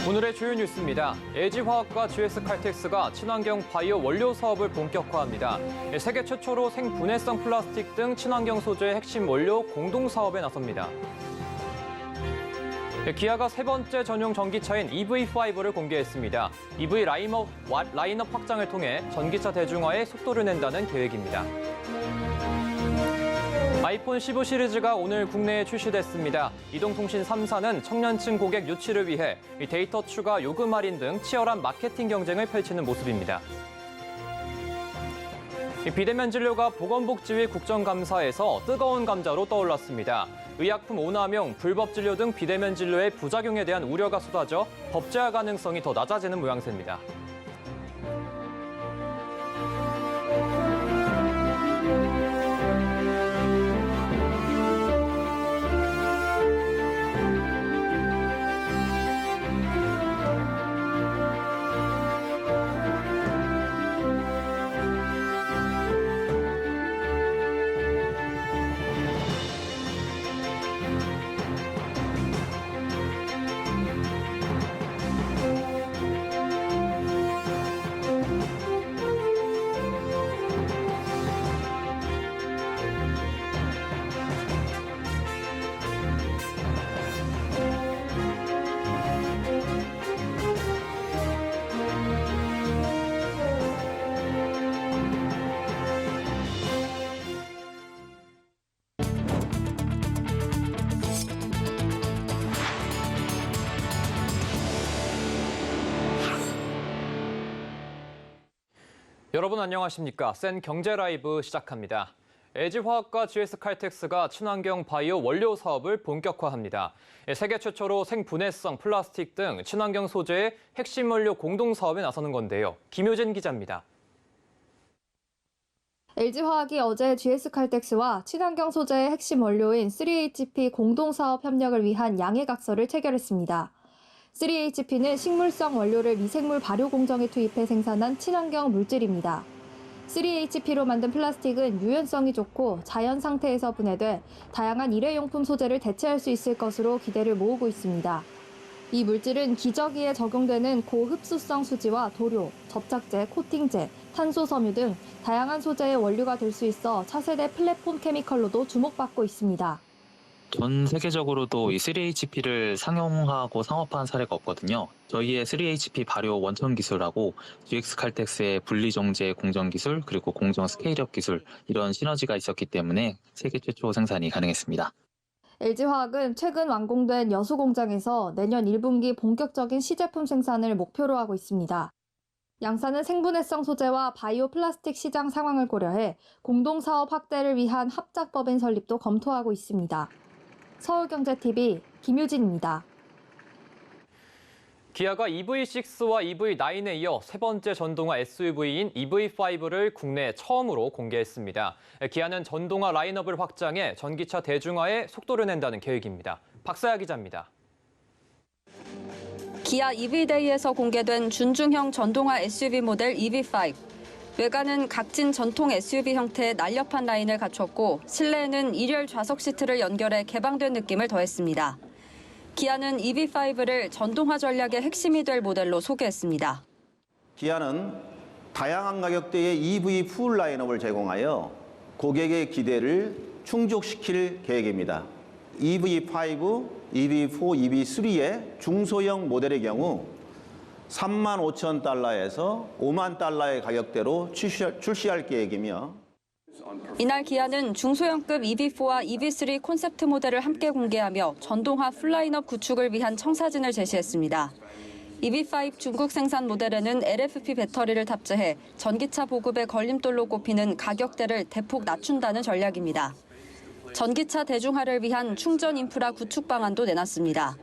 오늘의 주요 뉴스입니다. LG화학과 GS칼텍스가 친환경 바이오 원료 사업을 본격화합니다. 세계 최초로 생분해성 플라스틱 등 친환경 소재의 핵심 원료 공동 사업에 나섭니다. 기아가 세 번째 전용 전기차인 EV5를 공개했습니다. EV 라인업 확장을 통해 전기차 대중화에 속도를 낸다는 계획입니다. 아이폰 15 시리즈가 오늘 국내에 출시됐습니다. 이동통신 3사는 청년층 고객 유치를 위해 데이터 추가 요금 할인 등 치열한 마케팅 경쟁을 펼치는 모습입니다. 비대면 진료가 보건복지위 국정감사에서 뜨거운 감자로 떠올랐습니다. 의약품 오남용, 불법 진료 등 비대면 진료의 부작용에 대한 우려가 쏟아져 법제화 가능성이 더 낮아지는 모양새입니다. 여러분 안녕하십니까? 센 경제 라이브 시작합니다. LG화학과 GS칼텍스가 친환경 바이오 원료 사업을 본격화합니다. 세계 최초로 생분해성 플라스틱 등 친환경 소재의 핵심 원료 공동 사업에 나서는 건데요. 김효진 기자입니다. LG화학이 어제 GS칼텍스와 친환경 소재의 핵심 원료인 3HP 공동 사업 협력을 위한 양해각서를 체결했습니다. 3HP는 식물성 원료를 미생물 발효 공정에 투입해 생산한 친환경 물질입니다. 3HP로 만든 플라스틱은 유연성이 좋고 자연 상태에서 분해돼 다양한 일회용품 소재를 대체할 수 있을 것으로 기대를 모으고 있습니다. 이 물질은 기저귀에 적용되는 고흡수성 수지와 도료, 접착제, 코팅제, 탄소 섬유 등 다양한 소재의 원료가 될 수 있어 차세대 플랫폼 케미컬로도 주목받고 있습니다. 전 세계적으로도 이 3HP를 상용화하고 상업화한 사례가 없거든요. 저희의 3HP 발효 원천 기술하고 GX칼텍스의 분리정제 공정 기술 그리고 공정 스케일업 기술 이런 시너지가 있었기 때문에 세계 최초 생산이 가능했습니다. LG화학은 최근 완공된 여수 공장에서 내년 1분기 본격적인 시제품 생산을 목표로 하고 있습니다. 양사는 생분해성 소재와 바이오 플라스틱 시장 상황을 고려해 공동사업 확대를 위한 합작법인 설립도 검토하고 있습니다. 서울경제TV 김효진입니다. 기아가 EV6와 EV9에 이어 세 번째 전동화 SUV인 EV5를 국내에 처음으로 공개했습니다. 기아는 전동화 라인업을 확장해 전기차 대중화에 속도를 낸다는 계획입니다. 박사야 기자입니다. 기아 EV데이에서 공개된 준중형 전동화 SUV 모델 EV5. 외관은 각진 전통 SUV 형태의 날렵한 라인을 갖췄고 실내에는 일열 좌석 시트를 연결해 개방된 느낌을 더했습니다. 기아는 EV5를 전동화 전략의 핵심이 될 모델로 소개했습니다. 기아는 다양한 가격대의 EV 풀 라인업을 제공하여 고객의 기대를 충족시킬 계획입니다. EV5, EV4, EV3의 중소형 모델의 경우 35,000달러에서 5만 달러의 가격대로 출시할 계획이며 이날 기아는 중소형급 EV4와 EV3 콘셉트 모델을 함께 공개하며 전동화 풀라인업 구축을 위한 청사진을 제시했습니다. EV5 중국 생산 모델에는 LFP 배터리를 탑재해 전기차 보급의 걸림돌로 꼽히는 가격대를 대폭 낮춘다는 전략입니다. 전기차 대중화를 위한 충전 인프라 구축 방안도 내놨습니다.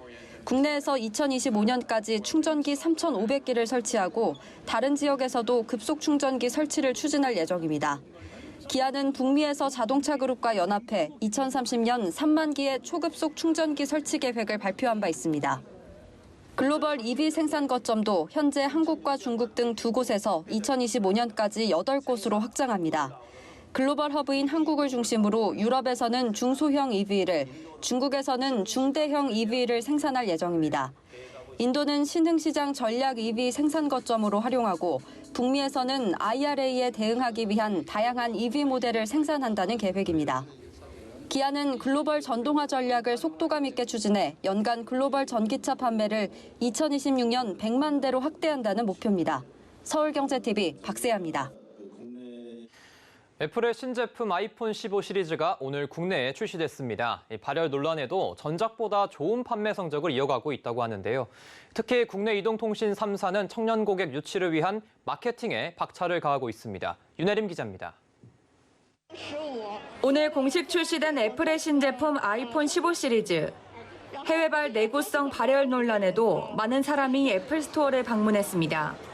국내에서 2025년까지 충전기 3,500기를 설치하고 다른 지역에서도 급속 충전기 설치를 추진할 예정입니다. 기아는 북미에서 자동차 그룹과 연합해 2030년 3만 기의 초급속 충전기 설치 계획을 발표한 바 있습니다. 글로벌 EV 생산 거점도 현재 한국과 중국 등 두 곳에서 2025년까지 8곳으로 확장합니다. 글로벌 허브인 한국을 중심으로 유럽에서는 중소형 EV를, 중국에서는 중대형 EV를 생산할 예정입니다. 인도는 신흥시장 전략 2위 생산 거점으로 활용하고 북미에서는 IRA에 대응하기 위한 다양한 EV 모델을 생산한다는 계획입니다. 기아는 글로벌 전동화 전략을 속도감 있게 추진해 연간 글로벌 전기차 판매를 2026년 100만 대로 확대한다는 목표입니다. 서울경제TV 박세아입니다. 애플의 신제품 아이폰 15 시리즈가 오늘 국내에 출시됐습니다. 발열 논란에도 전작보다 좋은 판매 성적을 이어가고 있다고 하는데요. 특히 국내 이동통신 3사는 청년 고객 유치를 위한 마케팅에 박차를 가하고 있습니다. 윤혜림 기자입니다. 오늘 공식 출시된 애플의 신제품 아이폰 15 시리즈. 해외발 내구성 발열 논란에도 많은 사람이 애플 스토어를 방문했습니다.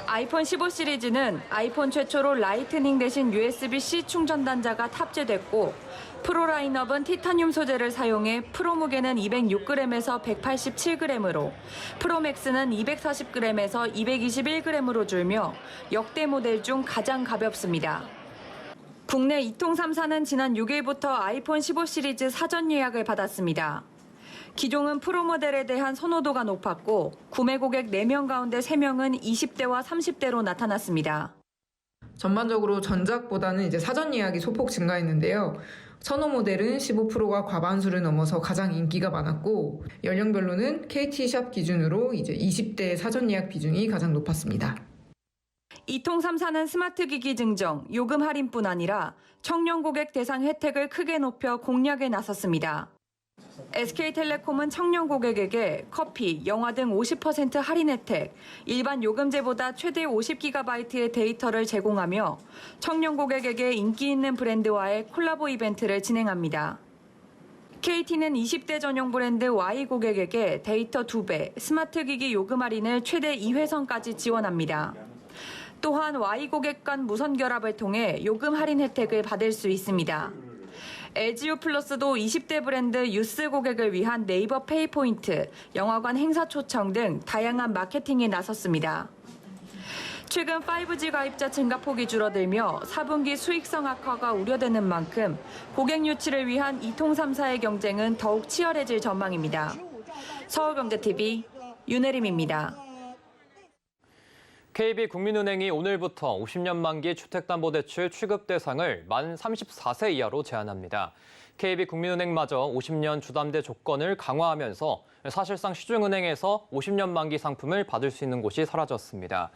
아이폰 15 시리즈는 아이폰 최초로 라이트닝 대신 USB-C 충전 단자가 탑재됐고 프로 라인업은 티타늄 소재를 사용해 프로 무게는 206g에서 187g으로 프로 맥스는 240g에서 221g으로 줄며 역대 모델 중 가장 가볍습니다. 국내 이통 3사는 지난 6일부터 아이폰 15 시리즈 사전 예약을 받았습니다. 기종은 프로 모델에 대한 선호도가 높았고 구매 고객 4명 가운데 3명은 20대와 30대로 나타났습니다. 전반적으로 전작보다는 이제 사전 예약이 소폭 증가했는데요. 선호 모델은 15 프로가 과반수를 넘어서 가장 인기가 많았고 연령별로는 KT샵 기준으로 이제 20대 사전 예약 비중이 가장 높았습니다. 이통 3사는 스마트 기기 증정, 요금 할인뿐 아니라 청년 고객 대상 혜택을 크게 높여 공략에 나섰습니다. SK텔레콤은 청년 고객에게 커피, 영화 등 50% 할인 혜택, 일반 요금제보다 최대 50GB의 데이터를 제공하며 청년 고객에게 인기 있는 브랜드와의 콜라보 이벤트를 진행합니다. KT는 20대 전용 브랜드 Y 고객에게 데이터 2배, 스마트 기기 요금 할인을 최대 2회선까지 지원합니다. 또한 Y 고객 간 무선 결합을 통해 요금 할인 혜택을 받을 수 있습니다. LGU 플러스도 20대 브랜드 유스 고객을 위한 네이버 페이 포인트, 영화관 행사 초청 등 다양한 마케팅에 나섰습니다. 최근 5G 가입자 증가폭이 줄어들며 4분기 수익성 악화가 우려되는 만큼 고객 유치를 위한 이통 3사의 경쟁은 더욱 치열해질 전망입니다. 서울경제TV 윤혜림입니다. KB국민은행이 오늘부터 50년 만기 주택담보대출 취급 대상을 만 34세 이하로 제한합니다. KB국민은행마저 50년 주담대 조건을 강화하면서 사실상 시중은행에서 50년 만기 상품을 받을 수 있는 곳이 사라졌습니다.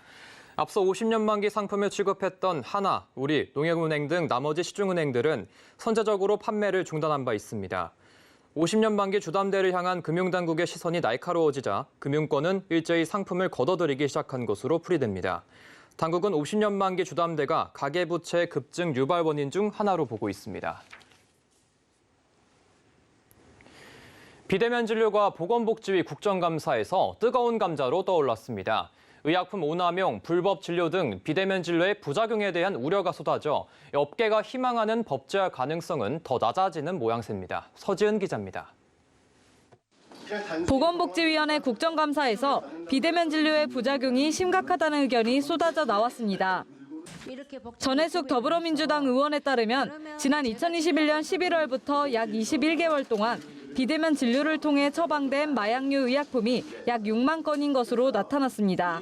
앞서 50년 만기 상품을 취급했던 하나, 우리, 농협은행 등 나머지 시중은행들은 선제적으로 판매를 중단한 바 있습니다. 50년 만기 주담대를 향한 금융당국의 시선이 날카로워지자 금융권은 일제히 상품을 걷어들이기 시작한 것으로 풀이됩니다. 당국은 50년 만기 주담대가 가계부채 급증 유발 원인 중 하나로 보고 있습니다. 비대면 진료가 보건복지위 국정감사에서 뜨거운 감자로 떠올랐습니다. 의약품 오남용, 불법 진료 등 비대면 진료의 부작용에 대한 우려가 쏟아져 업계가 희망하는 법제화 가능성은 더 낮아지는 모양새입니다. 서지은 기자입니다. 보건복지위원회 국정감사에서 비대면 진료의 부작용이 심각하다는 의견이 쏟아져 나왔습니다. 전해숙 더불어민주당 의원에 따르면 지난 2021년 11월부터 약 21개월 동안 비대면 진료를 통해 처방된 마약류 의약품이 약 6만 건인 것으로 나타났습니다.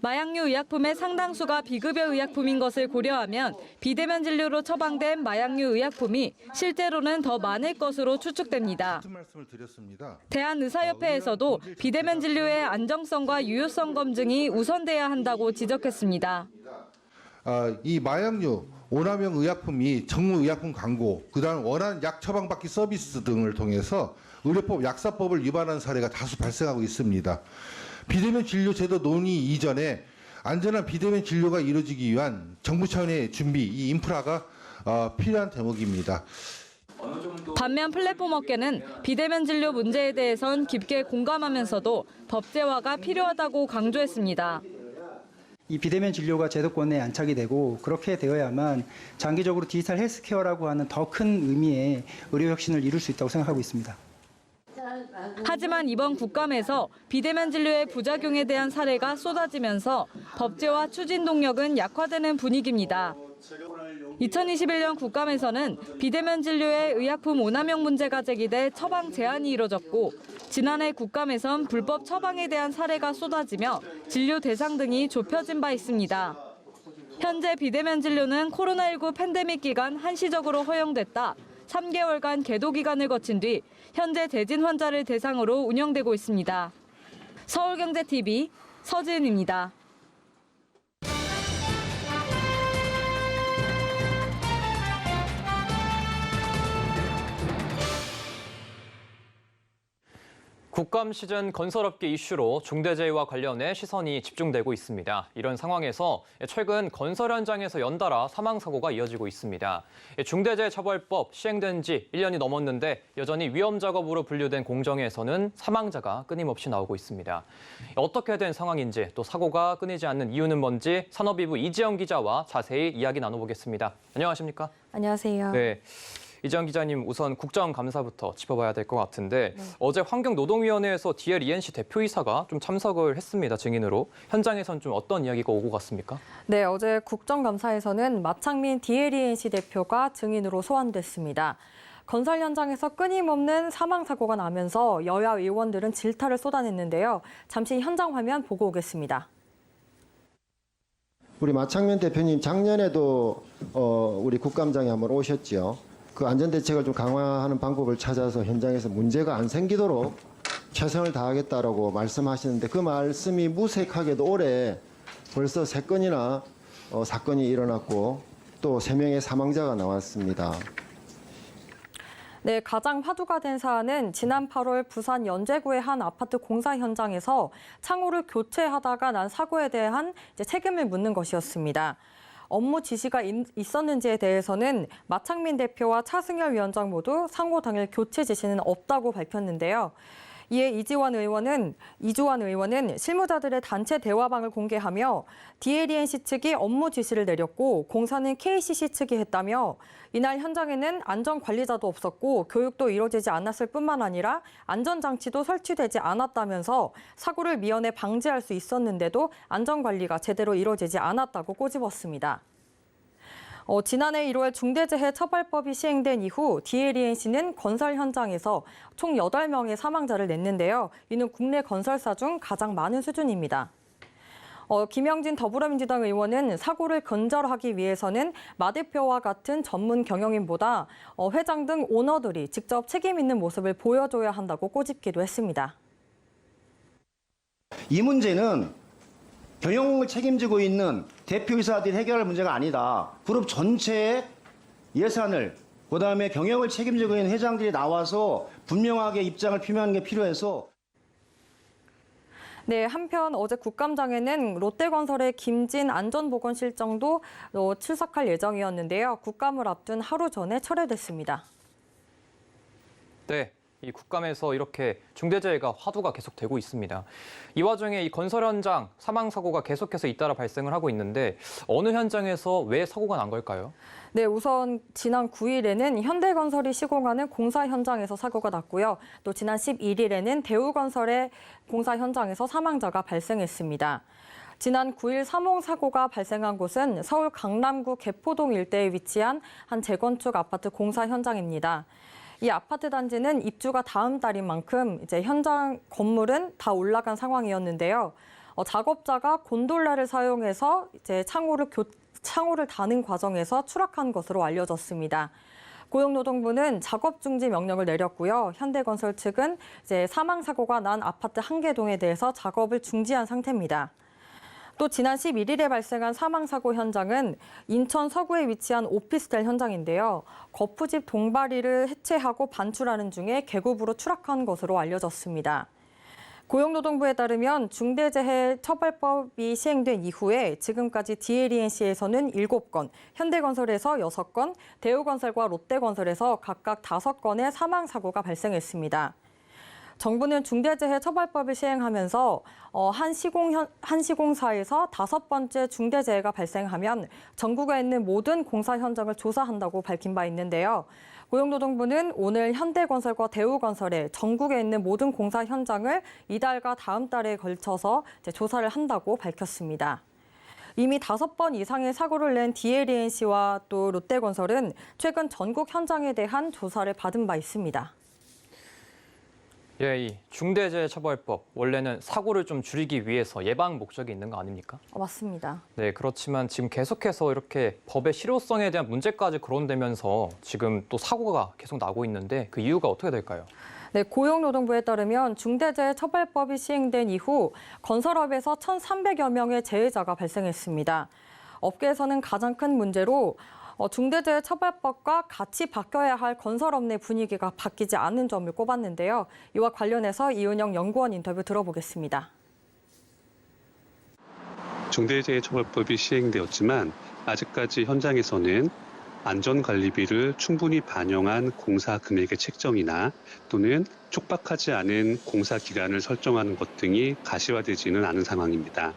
마약류 의약품의 상당수가 비급여 의약품인 것을 고려하면 비대면 진료로 처방된 마약류 의약품이 실제로는 더 많을 것으로 추측됩니다. 대한의사협회에서도 비대면 진료의 안정성과 유효성 검증이 우선돼야 한다고 지적했습니다. 이 마약류, 오남용 의약품이 정무의약품 광고, 그다음 원하는 약 처방받기 서비스 등을 통해서 의료법, 약사법을 위반한 사례가 다수 발생하고 있습니다. 비대면 진료 제도 논의 이전에 안전한 비대면 진료가 이루어지기 위한 정부 차원의 준비, 이 인프라가 필요한 대목입니다. 반면 플랫폼 업계는 비대면 진료 문제에 대해선 깊게 공감하면서도 법제화가 필요하다고 강조했습니다. 이 비대면 진료가 제도권에 안착이 되고 그렇게 되어야만 장기적으로 디지털 헬스케어라고 하는 더 큰 의미의 의료 혁신을 이룰 수 있다고 생각하고 있습니다. 하지만 이번 국감에서 비대면 진료의 부작용에 대한 사례가 쏟아지면서 법제화 추진 동력은 약화되는 분위기입니다. 2021년 국감에서는 비대면 진료의 의약품 오남용 문제가 제기돼 처방 제한이 이뤄졌고 지난해 국감에선 불법 처방에 대한 사례가 쏟아지며 진료 대상 등이 좁혀진 바 있습니다. 현재 비대면 진료는 코로나19 팬데믹 기간 한시적으로 허용됐다 3개월간 계도 기간을 거친 뒤 현재 대진 환자를 대상으로 운영되고 있습니다. 서울경제TV 서지은입니다. 국감 시즌 건설업계 이슈로 중대재해와 관련해 시선이 집중되고 있습니다. 이런 상황에서 최근 건설 현장에서 연달아 사망사고가 이어지고 있습니다. 중대재해처벌법 시행된 지 1년이 넘었는데 여전히 위험 작업으로 분류된 공정에서는 사망자가 끊임없이 나오고 있습니다. 어떻게 된 상황인지 또 사고가 끊이지 않는 이유는 뭔지 산업이부 이지영 기자와 자세히 이야기 나눠보겠습니다. 안녕하십니까? 안녕하세요. 네. 이지영 기자님, 우선 국정감사부터 짚어봐야 될 것 같은데 어제 환경노동위원회에서 DL-ENC 대표이사가 좀 참석을 했습니다, 증인으로. 현장에선 좀 어떤 이야기가 오고 갔습니까? 네, 어제 국정감사에서는 마창민 DL-ENC 대표가 증인으로 소환됐습니다. 건설 현장에서 끊임없는 사망사고가 나면서 여야 의원들은 질타를 쏟아냈는데요. 잠시 현장 화면 보고 오겠습니다. 우리 마창민 대표님 작년에도 우리 국감장에 한번 오셨죠. 그 안전대책을 좀 강화하는 방법을 찾아서 현장에서 문제가 안 생기도록 최선을 다하겠다라고 말씀하시는데 그 말씀이 무색하게도 올해 벌써 3건이나 사건이 일어났고 또 3명의 사망자가 나왔습니다. 네, 가장 화두가 된 사안은 지난 8월 부산 연제구의 한 아파트 공사 현장에서 창호를 교체하다가 난 사고에 대한 책임을 묻는 것이었습니다. 업무 지시가 있었는지에 대해서는 마창민 대표와 차승열 위원장 모두 상고 당일 교체 지시는 없다고 밝혔는데요. 이에 이주환 의원은 실무자들의 단체 대화방을 공개하며 DL-ENC 측이 업무 지시를 내렸고 공사는 KCC 측이 했다며 이날 현장에는 안전관리자도 없었고 교육도 이루어지지 않았을 뿐만 아니라 안전장치도 설치되지 않았다면서 사고를 미연에 방지할 수 있었는데도 안전관리가 제대로 이루어지지 않았다고 꼬집었습니다. 지난해 1월 중대재해처벌법이 시행된 이후 DL-ENC는 건설 현장에서 총 8명의 사망자를 냈는데요. 이는 국내 건설사 중 가장 많은 수준입니다. 김영진 더불어민주당 의원은 사고를 근절하기 위해서는 마 대표와 같은 전문 경영인보다 회장 등 오너들이 직접 책임 있는 모습을 보여줘야 한다고 꼬집기도 했습니다. 이 문제는 경영을 책임지고 있는 대표이사들이 해결할 문제가 아니다. 그룹 전체의 예산을 그다음에 경영을 책임지고 있는 회장들이 나와서 분명하게 입장을 표명하는 게 필요해서. 네, 한편 어제 국감장에는 롯데건설의 김진 안전보건실장도 출석할 예정이었는데요. 국감을 앞둔 하루 전에 철회됐습니다. 네. 이 국감에서 이렇게 중대재해가 화두가 계속되고 있습니다. 이 와중에 이 건설 현장 사망사고가 계속해서 잇따라 발생을 하고 있는데 어느 현장에서 왜 사고가 난 걸까요? 네, 우선 지난 9일에는 현대건설이 시공하는 공사 현장에서 사고가 났고요. 또 지난 11일에는 대우건설의 공사 현장에서 사망자가 발생했습니다. 지난 9일 사망 사고가 발생한 곳은 서울 강남구 개포동 일대에 위치한 한 재건축 아파트 공사 현장입니다. 이 아파트 단지는 입주가 다음 달인 만큼 이제 현장 건물은 다 올라간 상황이었는데요. 작업자가 곤돌라를 사용해서 이제 창호를 다는 과정에서 추락한 것으로 알려졌습니다. 고용노동부는 작업 중지 명령을 내렸고요. 현대건설 측은 이제 사망 사고가 난 아파트 한 개 동에 대해서 작업을 중지한 상태입니다. 또 지난 11일에 발생한 사망사고 현장은 인천 서구에 위치한 오피스텔 현장인데요. 거푸집 동바리를 해체하고 반출하는 중에 계급으로 추락한 것으로 알려졌습니다. 고용노동부에 따르면 중대재해처벌법이 시행된 이후에 지금까지 DL-ENC에서는 7건, 현대건설에서 6건, 대우건설과 롯데건설에서 각각 5건의 사망사고가 발생했습니다. 정부는 중대재해처벌법을 시행하면서 한 시공사에서 5번째 중대재해가 발생하면 전국에 있는 모든 공사 현장을 조사한다고 밝힌 바 있는데요. 고용노동부는 오늘 현대건설과 대우건설의 전국에 있는 모든 공사 현장을 이달과 다음 달에 걸쳐서 조사를 한다고 밝혔습니다. 이미 5번 이상의 사고를 낸 DLNC와 또 롯데건설은 최근 전국 현장에 대한 조사를 받은 바 있습니다. 예, 이 중대재해처벌법 원래는 사고를 좀 줄이기 위해서 예방 목적이 있는 거 아닙니까? 맞습니다. 네, 그렇지만 지금 계속해서 이렇게 법의 실효성에 대한 문제까지 거론되면서 지금 또 사고가 계속 나고 있는데 그 이유가 어떻게 될까요? 네, 고용노동부에 따르면 중대재해처벌법이 시행된 이후 건설업에서 1,300여 명의 재해자가 발생했습니다. 업계에서는 가장 큰 문제로 중대재해처벌법과 같이 바뀌어야 할 건설업 내 분위기가 바뀌지 않는 점을 꼽았는데요. 이와 관련해서 이은영 연구원 인터뷰 들어보겠습니다. 중대재해처벌법이 시행되었지만 아직까지 현장에서는 안전관리비를 충분히 반영한 공사 금액의 책정이나 또는 촉박하지 않은 공사 기간을 설정하는 것 등이 가시화되지는 않은 상황입니다.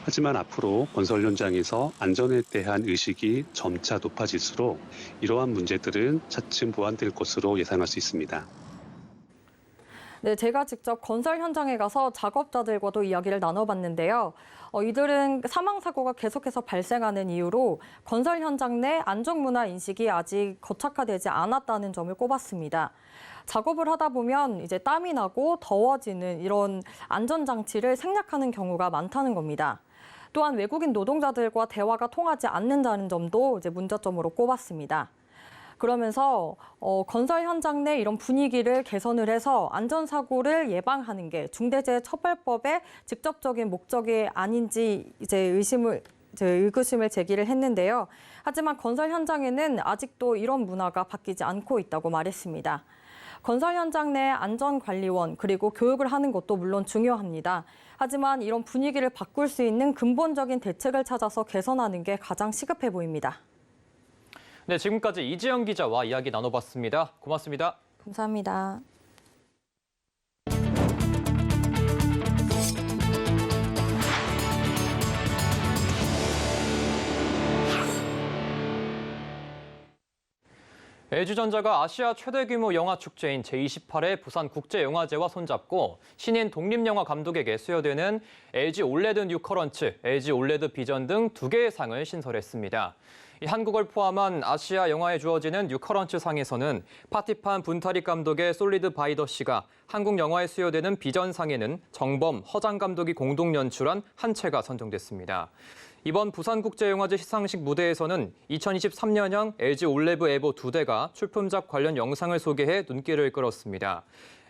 하지만 앞으로 건설 현장에서 안전에 대한 의식이 점차 높아질수록 이러한 문제들은 차츰 보완될 것으로 예상할 수 있습니다. 네, 제가 직접 건설 현장에 가서 작업자들과도 이야기를 나눠봤는데요. 이들은 사망사고가 계속해서 발생하는 이유로 건설 현장 내 안전문화 인식이 아직 고착화되지 않았다는 점을 꼽았습니다. 작업을 하다 보면 이제 땀이 나고 더워지는 이런 안전장치를 생략하는 경우가 많다는 겁니다. 또한 외국인 노동자들과 대화가 통하지 않는다는 점도 이제 문제점으로 꼽았습니다. 그러면서 건설 현장 내 이런 분위기를 개선을 해서 안전사고를 예방하는 게 중대재해처벌법의 직접적인 목적이 아닌지 이제 의구심을 제기를 했는데요. 하지만 건설 현장에는 아직도 이런 문화가 바뀌지 않고 있다고 말했습니다. 건설 현장 내 안전관리원 그리고 교육을 하는 것도 물론 중요합니다. 하지만 이런 분위기를 바꿀 수 있는 근본적인 대책을 찾아서 개선하는 게 가장 시급해 보입니다. 네, 지금까지 이지영 기자와 이야기 나눠봤습니다. 고맙습니다. 감사합니다. LG전자가 아시아 최대 규모 영화 축제인 제28회 부산국제영화제와 손잡고 신인 독립영화 감독에게 수여되는 LG 올레드 뉴커런츠, LG 올레드 비전 등 2개의 상을 신설했습니다. 한국을 포함한 아시아 영화에 주어지는 뉴커런츠 상에서는 파티판 분타릭 감독의 솔리드 바이더시가, 한국 영화에 수여되는 비전상에는 정범, 허장 감독이 공동 연출한 한 채가 선정됐습니다. 이번 부산국제영화제 시상식 무대에서는 2023년형 LG 올레브 에보 2대가 출품작 관련 영상을 소개해 눈길을 끌었습니다.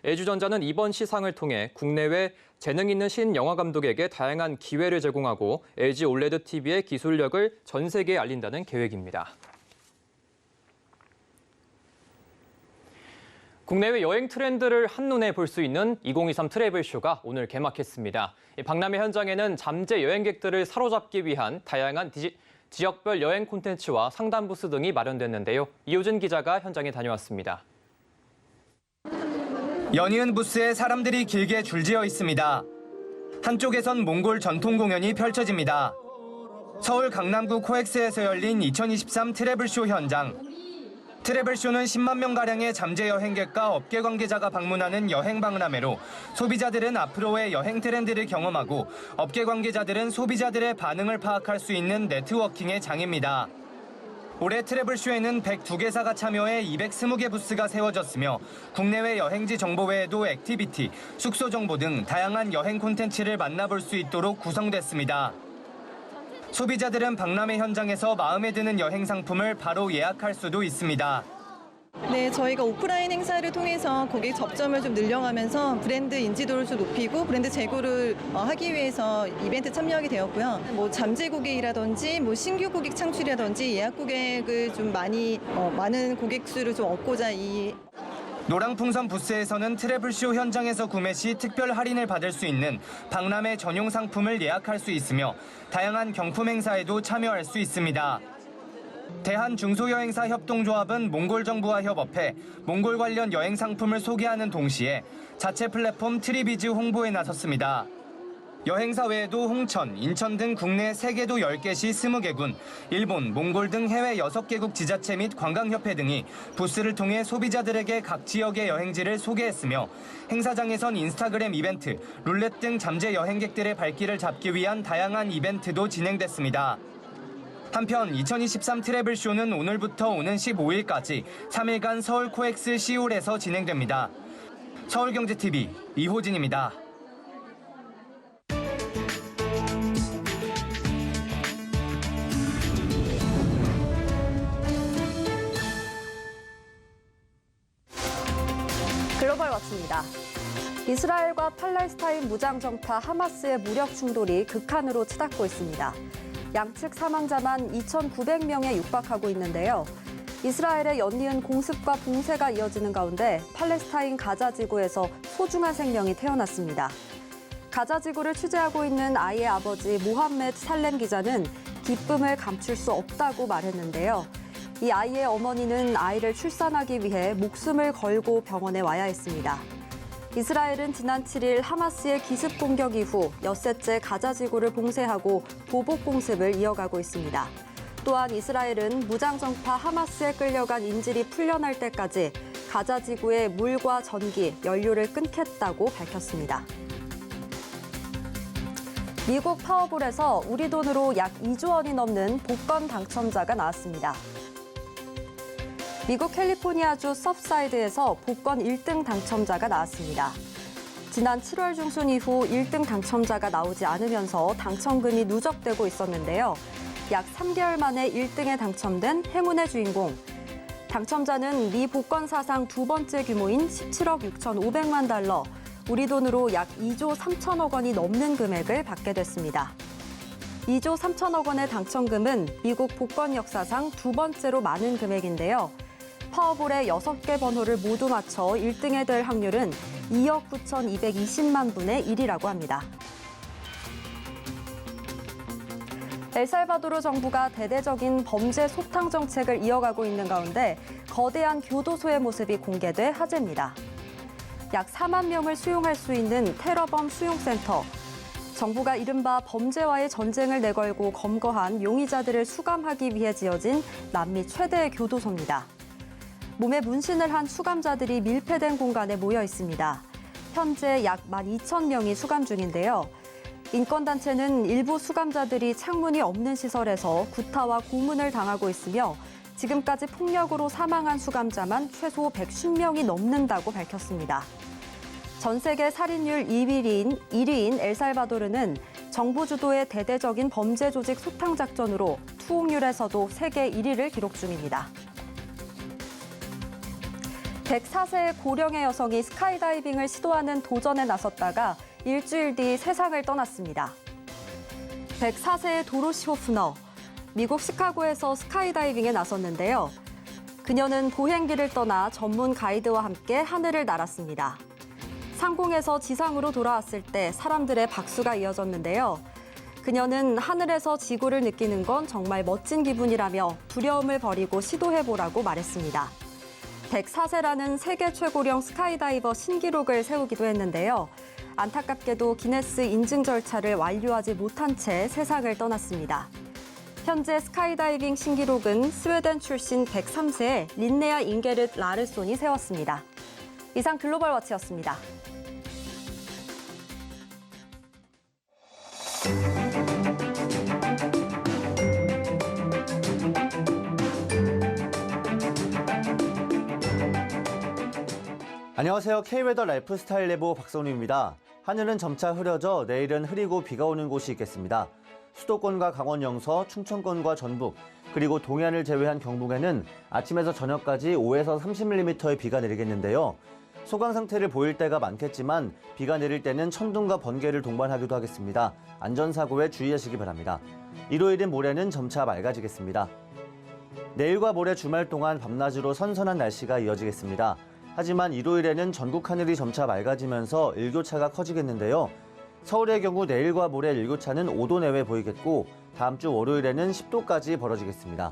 LG전자는 이번 시상을 통해 국내외 재능 있는 신영화 감독에게 다양한 기회를 제공하고 LG 올레드 TV의 기술력을 전 세계에 알린다는 계획입니다. 국내외 여행 트렌드를 한눈에 볼 수 있는 2023 트래블쇼가 오늘 개막했습니다. 박람회 현장에는 잠재 여행객들을 사로잡기 위한 다양한 지역별 여행 콘텐츠와 상담 부스 등이 마련됐는데요. 이효진 기자가 현장에 다녀왔습니다. 연이은 부스에 사람들이 길게 줄지어 있습니다. 한쪽에선 몽골 전통 공연이 펼쳐집니다. 서울 강남구 코엑스에서 열린 2023 트래블쇼 현장. 트래블쇼는 10만 명가량의 잠재 여행객과 업계 관계자가 방문하는 여행 박람회로 소비자들은 앞으로의 여행 트렌드를 경험하고 업계 관계자들은 소비자들의 반응을 파악할 수 있는 네트워킹의 장입니다. 올해 트래블쇼에는 102개사가 참여해 220개 부스가 세워졌으며 국내외 여행지 정보 외에도 액티비티, 숙소 정보 등 다양한 여행 콘텐츠를 만나볼 수 있도록 구성됐습니다. 소비자들은 박람회 현장에서 마음에 드는 여행 상품을 바로 예약할 수도 있습니다. 네, 저희가 오프라인 행사를 통해서 고객 접점을 좀 늘려가면서 브랜드 인지도를 좀 높이고 브랜드 재고를 하기 위해서 이벤트 참여하게 되었고요. 잠재 고객이라든지 신규 고객 창출이라든지 예약 고객을 좀 많은 고객 수를 좀 얻고자 노랑풍선 부스에서는 트래블쇼 현장에서 구매 시 특별 할인을 받을 수 있는 박람회 전용 상품을 예약할 수 있으며 다양한 경품 행사에도 참여할 수 있습니다. 대한중소여행사 협동조합은 몽골 정부와 협업해 몽골 관련 여행 상품을 소개하는 동시에 자체 플랫폼 트리비즈 홍보에 나섰습니다. 여행사 외에도 홍천, 인천 등 국내 세계도 10개시 20개군, 일본, 몽골 등 해외 6개국 지자체 및 관광협회 등이 부스를 통해 소비자들에게 각 지역의 여행지를 소개했으며 행사장에선 인스타그램 이벤트, 룰렛 등 잠재 여행객들의 발길을 잡기 위한 다양한 이벤트도 진행됐습니다. 한편 2023 트래블쇼는 오늘부터 오는 15일까지 3일간 서울 코엑스 시홀에서 진행됩니다. 서울경제TV 이호진입니다. 글로벌 워치입니다. 이스라엘과 팔레스타인 무장정파 하마스의 무력 충돌이 극한으로 치닫고 있습니다. 양측 사망자만 2,900명에 육박하고 있는데요. 이스라엘의 연이은 공습과 봉쇄가 이어지는 가운데 팔레스타인 가자 지구에서 소중한 생명이 태어났습니다. 가자 지구를 취재하고 있는 아이의 아버지 모함메드 살렘 기자는 기쁨을 감출 수 없다고 말했는데요. 이 아이의 어머니는 아이를 출산하기 위해 목숨을 걸고 병원에 와야 했습니다. 이스라엘은 지난 7일 하마스의 기습 공격 이후 엿새째 가자 지구를 봉쇄하고 보복 공습을 이어가고 있습니다. 또한 이스라엘은 무장정파 하마스에 끌려간 인질이 풀려날 때까지 가자 지구에 물과 전기, 연료를 끊겠다고 밝혔습니다. 미국 파워볼에서 우리 돈으로 약 2조 원이 넘는 복권 당첨자가 나왔습니다. 미국 캘리포니아주 서프사이드에서 복권 1등 당첨자가 나왔습니다. 지난 7월 중순 이후 1등 당첨자가 나오지 않으면서 당첨금이 누적되고 있었는데요. 약 3개월 만에 1등에 당첨된 행운의 주인공. 당첨자는 미 복권 사상 두 번째 규모인 17억 6,500만 달러, 우리 돈으로 약 2조 3천억 원이 넘는 금액을 받게 됐습니다. 2조 3천억 원의 당첨금은 미국 복권 역사상 두 번째로 많은 금액인데요. 파워볼의 6개 번호를 모두 맞춰 1등에 될 확률은 2억 9,220만 분의 1이라고 합니다. 엘살바도르 정부가 대대적인 범죄 속탕 정책을 이어가고 있는 가운데 거대한 교도소의 모습이 공개돼 화제입니다. 약 4만 명을 수용할 수 있는 테러범 수용센터. 정부가 이른바 범죄와의 전쟁을 내걸고 검거한 용의자들을 수감하기 위해 지어진 남미 최대의 교도소입니다. 몸에 문신을 한 수감자들이 밀폐된 공간에 모여 있습니다. 현재 약 12,000명이 수감 중인데요. 인권단체는 일부 수감자들이 창문이 없는 시설에서 구타와 고문을 당하고 있으며 지금까지 폭력으로 사망한 수감자만 최소 110명이 넘는다고 밝혔습니다. 전 세계 살인율 1위인 엘살바도르는 정부 주도의 대대적인 범죄 조직 소탕 작전으로 투옥률에서도 세계 1위를 기록 중입니다. 104세의 고령의 여성이 스카이다이빙을 시도하는 도전에 나섰다가 일주일 뒤 세상을 떠났습니다. 104세의 도로시 호프너, 미국 시카고에서 스카이다이빙에 나섰는데요. 그녀는 보행기를 떠나 전문 가이드와 함께 하늘을 날았습니다. 상공에서 지상으로 돌아왔을 때 사람들의 박수가 이어졌는데요. 그녀는 하늘에서 지구를 느끼는 건 정말 멋진 기분이라며 두려움을 버리고 시도해보라고 말했습니다. 104세라는 세계 최고령 스카이다이버 신기록을 세우기도 했는데요. 안타깝게도 기네스 인증 절차를 완료하지 못한 채 세상을 떠났습니다. 현재 스카이다이빙 신기록은 스웨덴 출신 103세의 린네아 잉게르트 라르손이 세웠습니다. 이상 글로벌 워치였습니다. 안녕하세요. K웨더 라이프스타일 내부 박성림입니다. 하늘은 점차 흐려져 내일은 흐리고 비가 오는 곳이 있겠습니다. 수도권과 강원 영서, 충청권과 전북, 그리고 동해안을 제외한 경북에는 아침에서 저녁까지 5에서 30mm의 비가 내리겠는데요. 소강 상태를 보일 때가 많겠지만 비가 내릴 때는 천둥과 번개를 동반하기도 하겠습니다. 안전사고에 주의하시기 바랍니다. 일요일인 모레는 점차 맑아지겠습니다. 내일과 모레 주말 동안 밤낮으로 선선한 날씨가 이어지겠습니다. 하지만 일요일에는 전국 하늘이 점차 맑아지면서 일교차가 커지겠는데요. 서울의 경우 내일과 모레 일교차는 5도 내외 보이겠고 다음 주 월요일에는 10도까지 벌어지겠습니다.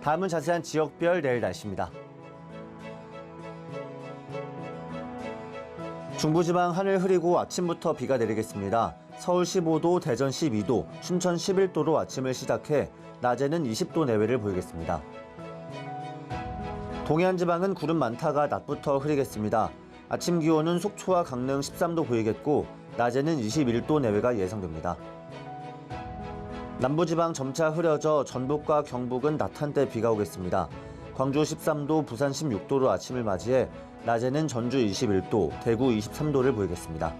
다음은 자세한 지역별 내일 날씨입니다. 중부지방 하늘 흐리고 아침부터 비가 내리겠습니다. 서울 15도, 대전 12도, 춘천 11도로 아침을 시작해 낮에는 20도 내외를 보이겠습니다. 동해안 지방은 구름 많다가 낮부터 흐리겠습니다. 아침 기온은 속초와 강릉 13도 보이겠고 낮에는 21도 내외가 예상됩니다. 남부지방 점차 흐려져 전북과 경북은 낮 한때 비가 오겠습니다. 광주 13도, 부산 16도로 아침을 맞이해 낮에는 전주 21도, 대구 23도를 보이겠습니다.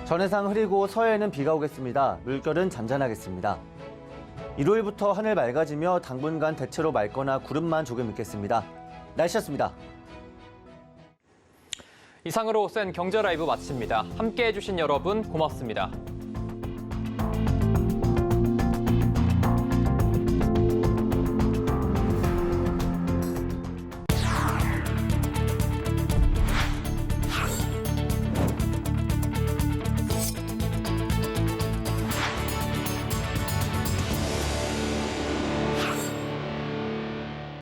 전해상 흐리고 서해에는 비가 오겠습니다. 물결은 잔잔하겠습니다. 일요일부터 하늘 맑아지며 당분간 대체로 맑거나 구름만 조금 있겠습니다. 날씨였습니다. 이상으로 센 경제 라이브 마칩니다. 함께해 주신 여러분 고맙습니다.